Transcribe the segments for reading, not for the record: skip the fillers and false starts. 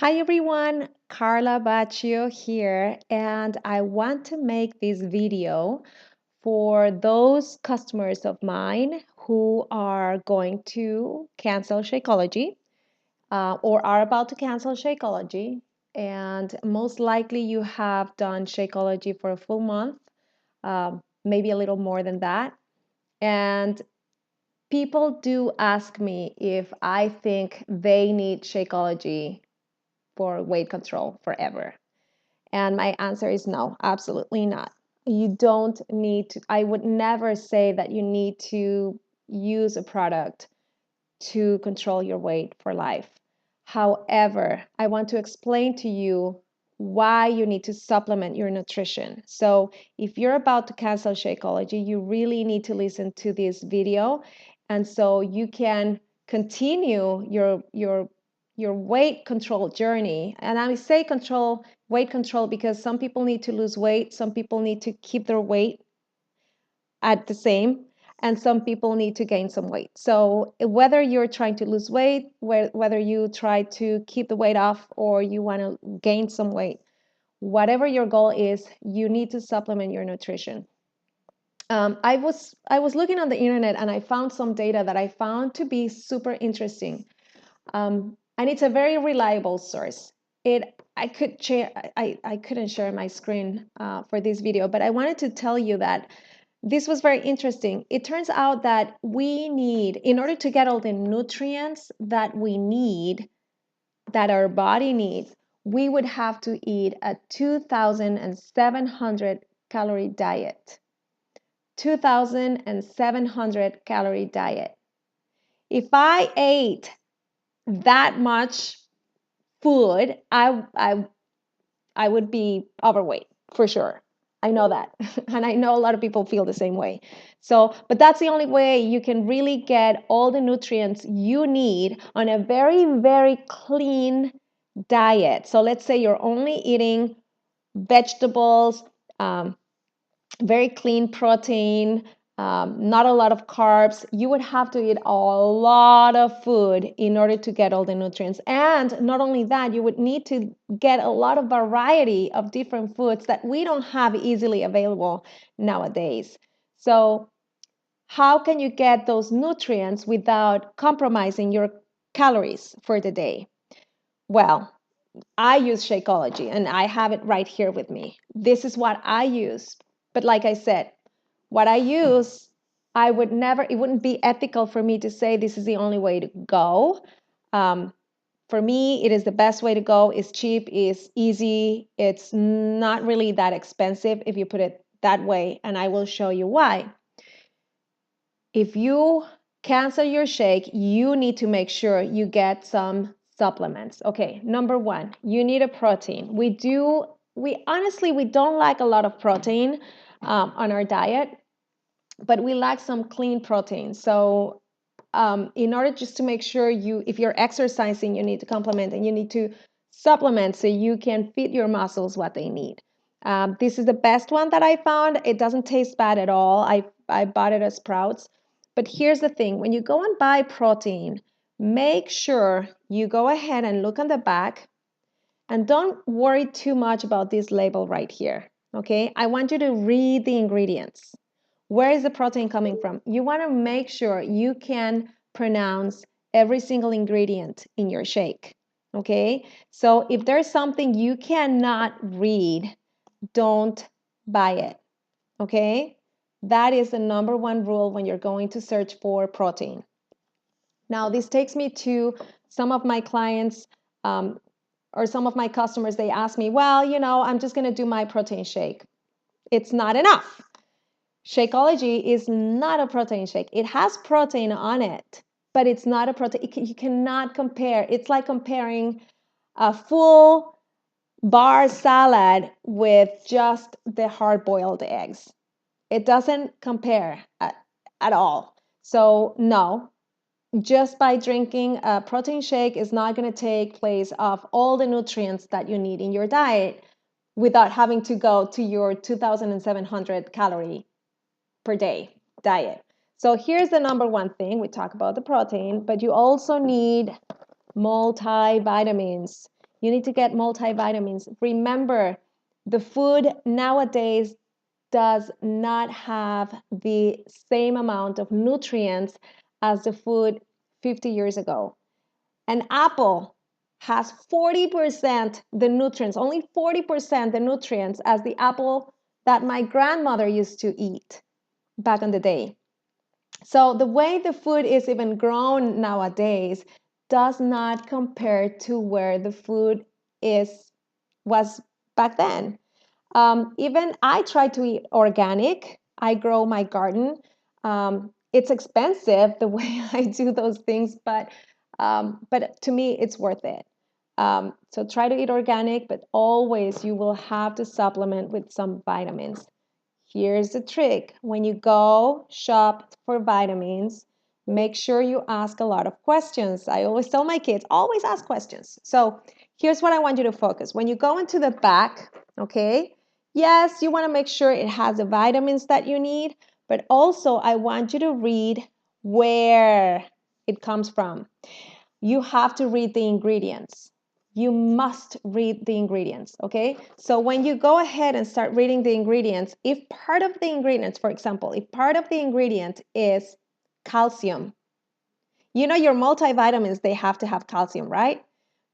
Hi everyone, Carla Baccio here, and I want to make this video for those customers of mine who are going to cancel Shakeology or are about to cancel Shakeology. And most likely you have done Shakeology for a full month, maybe a little more than that. And people do ask me if I think they need Shakeology for weight control forever. And my answer is no, absolutely not. You don't need to, I would never say that you need to use a product to control your weight for life. However, I want to explain to you why you need to supplement your nutrition. So, if you're about to cancel Shakeology, you really need to listen to this video, and so you can continue your weight control journey. And I say weight control because some people need to lose weight, some people need to keep their weight at the same, and some people need to gain some weight. So whether you're trying to lose weight, whether you try to keep the weight off or you want to gain some weight, whatever your goal is, you need to supplement your nutrition. I was looking on the internet and I found some data that I found to be super interesting, and it's a very reliable source. I couldn't share my screen for this video, but I wanted to tell you that this was very interesting. It turns out that we need, in order to get all the nutrients that we need, that our body needs, we would have to eat a 2,700 calorie diet. 2,700 calorie diet. If I ate that much food, I would be overweight for sure. I know that. And I know a lot of people feel the same way. So, but that's the only way you can really get all the nutrients you need on a very, very clean diet. So let's say you're only eating vegetables, very clean protein, not a lot of carbs. You would have to eat a lot of food in order to get all the nutrients. And not only that, you would need to get a lot of variety of different foods that we don't have easily available nowadays. So, how can you get those nutrients without compromising your calories for the day? Well, I use Shakeology and I have it right here with me. This is what I use. But like I said, what I use, I would never, it wouldn't be ethical for me to say this is the only way to go. Um, for me, it is the best way to go. It's cheap, it's easy, it's not really that expensive if you put it that way. And I will show you why. If you cancel your shake, you need to make sure you get some supplements. Okay, number one, you need a protein. We honestly, we don't like a lot of protein on our diet, but we like some clean protein. So in order just to make sure if you're exercising, you need to complement and you need to supplement so you can feed your muscles what they need. This is the best one that I found. It doesn't taste bad at all. I bought it at Sprouts. But here's the thing, when you go and buy protein, make sure you go ahead and look on the back and don't worry too much about this label right here, okay? I want you to read the ingredients. Where is the protein coming from? You want to make sure you can pronounce every single ingredient in your shake, okay? So if there's something you cannot read, don't buy it, okay? That is the number one rule when you're going to search for protein. Now, this takes me to some of my clients or some of my customers. They ask me, well, I'm just going to do my protein shake. It's not enough. Shakeology is not a protein shake. It has protein on it, but it's not a protein. You cannot compare. It's like comparing a full bar salad with just the hard-boiled eggs. It doesn't compare at all. So no, just by drinking a protein shake is not going to take place of all the nutrients that you need in your diet without having to go to your 2,700 calorie per day diet. So here's the number one thing. We talk about the protein, but you also need multivitamins. You need to get multivitamins. Remember, the food nowadays does not have the same amount of nutrients as the food 50 years ago. An apple has 40% the nutrients, only 40% the nutrients as the apple that my grandmother used to eat back in the day. So the way the food is even grown nowadays does not compare to where the food was back then. Even I try to eat organic. I grow my garden. It's expensive the way I do those things, but to me, it's worth it. So try to eat organic, but always you will have to supplement with some vitamins. Here's the trick. When you go shop for vitamins, make sure you ask a lot of questions. I always tell my kids, always ask questions. So here's what I want you to focus. When you go into the back, okay, yes, you want to make sure it has the vitamins that you need, but also I want you to read where it comes from. You have to read the ingredients. You must read the ingredients, okay? So when you go ahead and start reading the ingredients, if part of the ingredients, for example, if part of the ingredient is calcium, you know your multivitamins, they have to have calcium, right?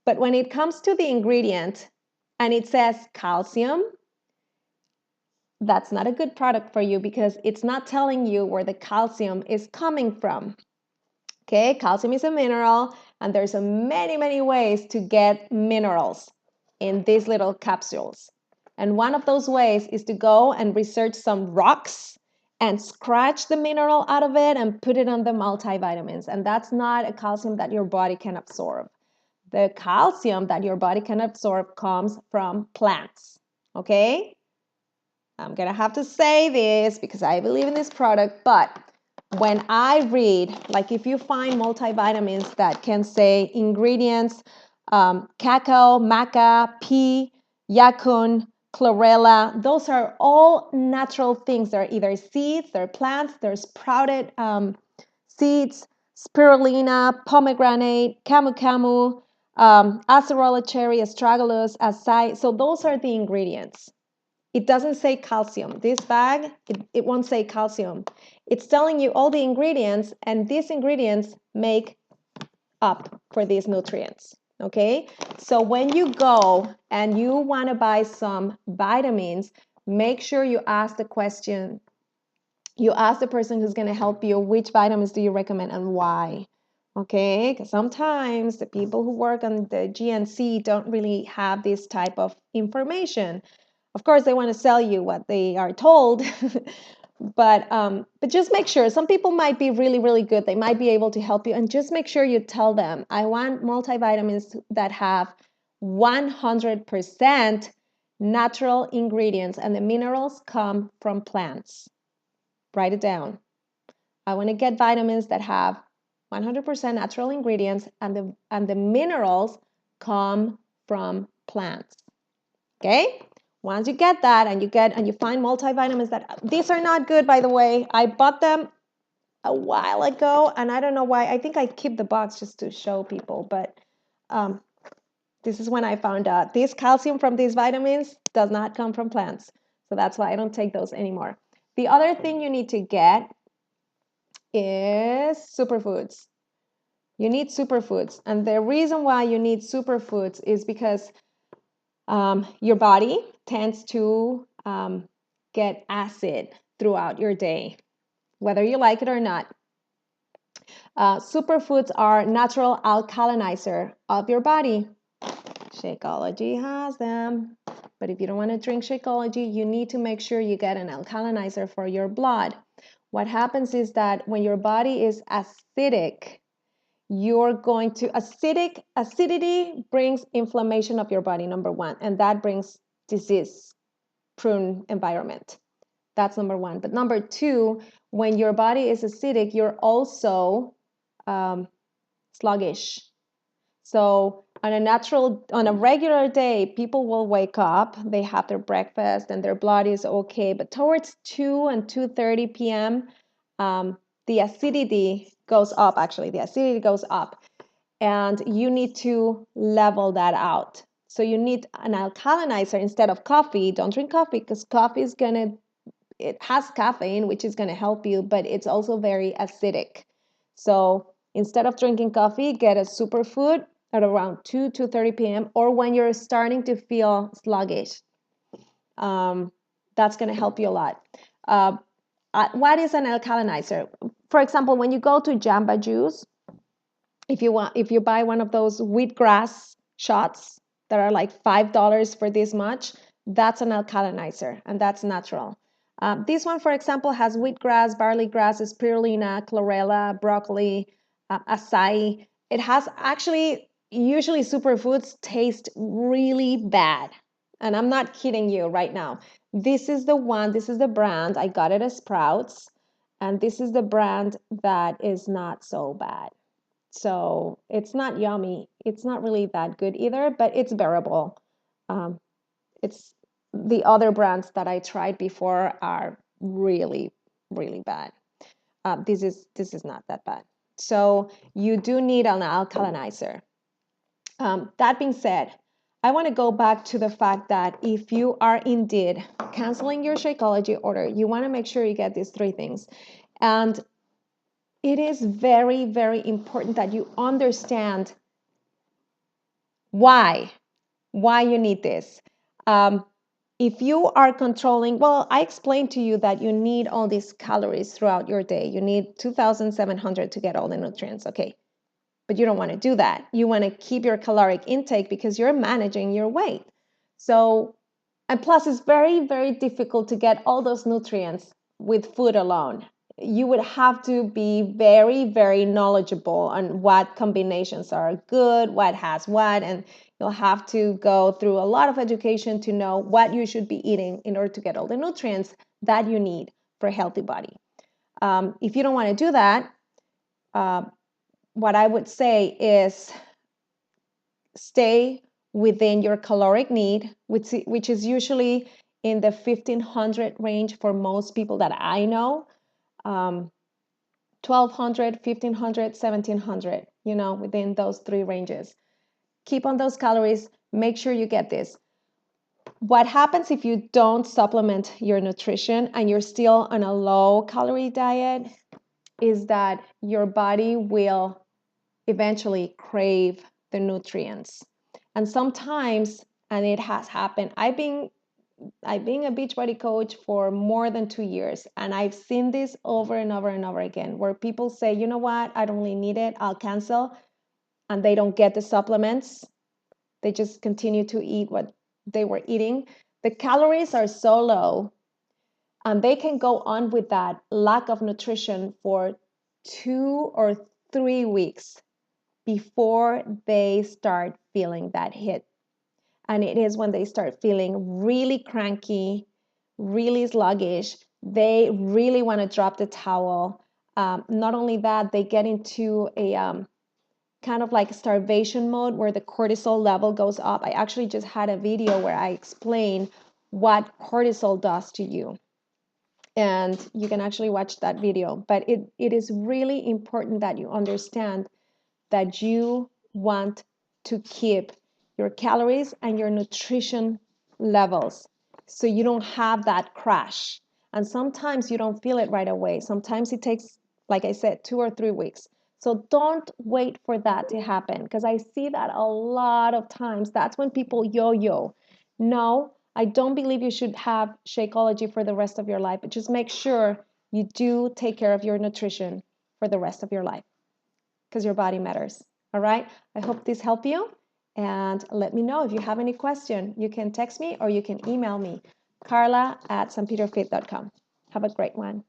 But when it comes to the ingredient and it says calcium, that's not a good product for you because it's not telling you where the calcium is coming from. Okay, calcium is a mineral, and there's many ways to get minerals in these little capsules. And one of those ways is to go and research some rocks and scratch the mineral out of it and put it on the multivitamins. And that's not a calcium that your body can absorb. The calcium that your body can absorb comes from plants. Okay? I'm gonna have to say this because I believe in this product, but when I read, like if you find multivitamins that can say ingredients, cacao, maca, pea, yacon, chlorella, those are all natural things. They're either seeds, they're plants, they're sprouted seeds, spirulina, pomegranate, camu camu, acerola cherry, astragalus, acai. So those are the ingredients. It doesn't say calcium. This bag, it won't say calcium. It's telling you all the ingredients, and these ingredients make up for these nutrients, okay? So when you go and you want to buy some vitamins, make sure you ask the question, you ask the person who's going to help you, which vitamins do you recommend and why? Okay, because sometimes the people who work on the GNC don't really have this type of information. Of course, they want to sell you what they are told, but just make sure. Some people might be really good. They might be able to help you, and just make sure you tell them, I want multivitamins that have 100% natural ingredients, and the minerals come from plants. Write it down. I want to get vitamins that have 100% natural ingredients, and the minerals come from plants. Okay? Once you get that and you find multivitamins that these are not good, by the way. I bought them a while ago and I don't know why. I think I keep the box just to show people, but this is when I found out this calcium from these vitamins does not come from plants. So that's why I don't take those anymore. The other thing you need to get is superfoods. You need superfoods. And the reason why you need superfoods is because your body tends to get acid throughout your day, whether you like it or not. Superfoods are natural alkalinizer of your body. Shakeology has them. But if you don't want to drink Shakeology, you need to make sure you get an alkalinizer for your blood. What happens is that when your body is acidic, you're going to acidity brings inflammation of your body, number one, and that brings disease-prone environment. That's number one. But number two, when your body is acidic, you're also sluggish. So on a regular day, people will wake up, they have their breakfast, and their blood is okay. But towards 2 and 2:30 p.m., the acidity goes up. Actually, the acidity goes up, and you need to level that out. So you need an alkalinizer instead of coffee. Don't drink coffee because coffee is it has caffeine, which is going to help you, but it's also very acidic. So instead of drinking coffee, get a superfood at around 2:30 p.m. or when you're starting to feel sluggish. That's going to help you a lot. What is an alkalinizer? For example, when you go to Jamba Juice, if you buy one of those wheatgrass shots that are like $5 for this much, that's an alkalinizer, and that's natural. This one, for example, has wheatgrass, barley grass, spirulina, chlorella, broccoli, acai. It has actually, usually superfoods taste really bad. And I'm not kidding you right now. This is the brand. I got it at Sprouts. And this is the brand that is not so bad. So it's not yummy. It's not really that good either, but it's bearable. It's the other brands that I tried before are really, really bad. This is not that bad. So you do need an alkalinizer. That being said, I want to go back to the fact that if you are indeed canceling your Shakeology order, you want to make sure you get these three things. And it is very, very important that you understand why you need this. If you are controlling, well, I explained to you that you need all these calories throughout your day. You need 2,700 to get all the nutrients. Okay. But you don't want to do that. You want to keep your caloric intake because you're managing your weight. So, and plus, it's very, very difficult to get all those nutrients with food alone. You would have to be very, very knowledgeable on what combinations are good, what has what, and you'll have to go through a lot of education to know what you should be eating in order to get all the nutrients that you need for a healthy body. If you don't want to do that, what I would say is stay within your caloric need, which is usually in the 1,500 range for most people that I know. 1,200, 1,500, 1,700, within those three ranges. Keep on those calories. Make sure you get this. What happens if you don't supplement your nutrition and you're still on a low calorie diet is that your body will eventually crave the nutrients. And sometimes, and it has happened, I've been a Beachbody coach for more than 2 years, and I've seen this over and over and over again, where people say, you know what, I don't really need it, I'll cancel, and they don't get the supplements. They just continue to eat what they were eating. The calories are so low, and they can go on with that lack of nutrition for 2 or 3 weeks before they start feeling that hit. And it is when they start feeling really cranky, really sluggish. They really want to drop the towel. Not only that, they get into a kind of like starvation mode where the cortisol level goes up. I actually just had a video where I explain what cortisol does to you. And you can actually watch that video. But it is really important that you understand that you want to keep your calories and your nutrition levels so you don't have that crash. And sometimes you don't feel it right away. Sometimes it takes, like I said, 2 or 3 weeks. So don't wait for that to happen because I see that a lot of times. That's when people yo-yo. No, I don't believe you should have Shakeology for the rest of your life, but just make sure you do take care of your nutrition for the rest of your life because your body matters. All right. I hope this helped you. And let me know if you have any question. You can text me or you can email me, carla@stpeterfit.com. Have a great one.